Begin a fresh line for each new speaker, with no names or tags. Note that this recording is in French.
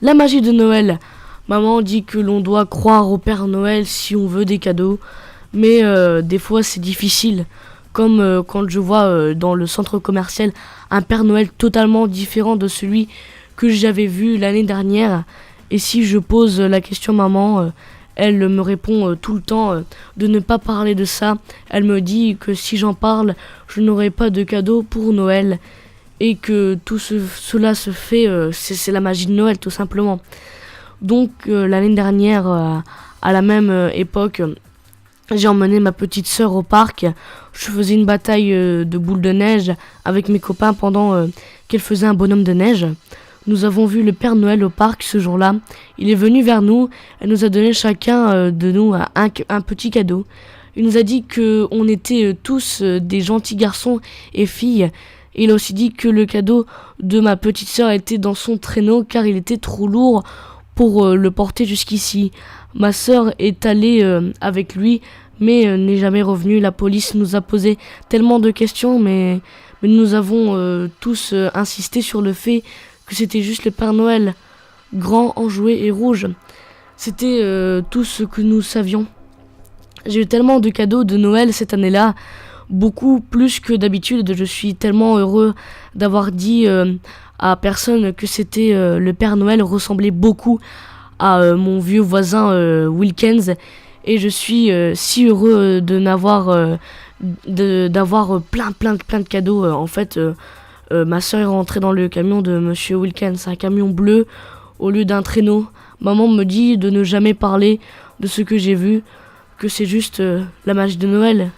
La magie de Noël. Maman dit que l'on doit croire au Père Noël si on veut des cadeaux, mais des fois c'est difficile. Comme quand je vois dans le centre commercial un Père Noël totalement différent de celui que j'avais vu l'année dernière. Et si je pose la question à maman, elle me répond tout le temps de ne pas parler de ça. Elle me dit que si j'en parle, je n'aurai pas de cadeau pour Noël. Et que cela se fait, c'est la magie de Noël tout simplement. Donc l'année dernière, à la même époque, j'ai emmené ma petite sœur au parc. Je faisais une bataille de boules de neige avec mes copains pendant qu'elle faisait un bonhomme de neige. Nous avons vu le Père Noël au parc ce jour-là. Il est venu vers nous et nous a donné chacun de nous un petit cadeau. Il nous a dit qu'on était tous des gentils garçons et filles. Et il a aussi dit que le cadeau de ma petite sœur était dans son traîneau car il était trop lourd pour le porter jusqu'ici. Ma sœur est allée avec lui mais n'est jamais revenue. La police nous a posé tellement de questions mais nous avons tous insisté sur le fait que c'était juste le Père Noël, grand, enjoué et rouge. C'était tout ce que nous savions. J'ai eu tellement de cadeaux de Noël cette année-là, beaucoup plus que d'habitude. Je suis tellement heureux d'avoir dit à personne que c'était le Père Noël ressemblait beaucoup à mon vieux voisin Wilkins. Et je suis si heureux d'avoir plein de cadeaux. En fait, ma soeur est rentrée dans le camion de Monsieur Wilkins, un camion bleu au lieu d'un traîneau. Maman me dit de ne jamais parler de ce que j'ai vu, que c'est juste la magie de Noël.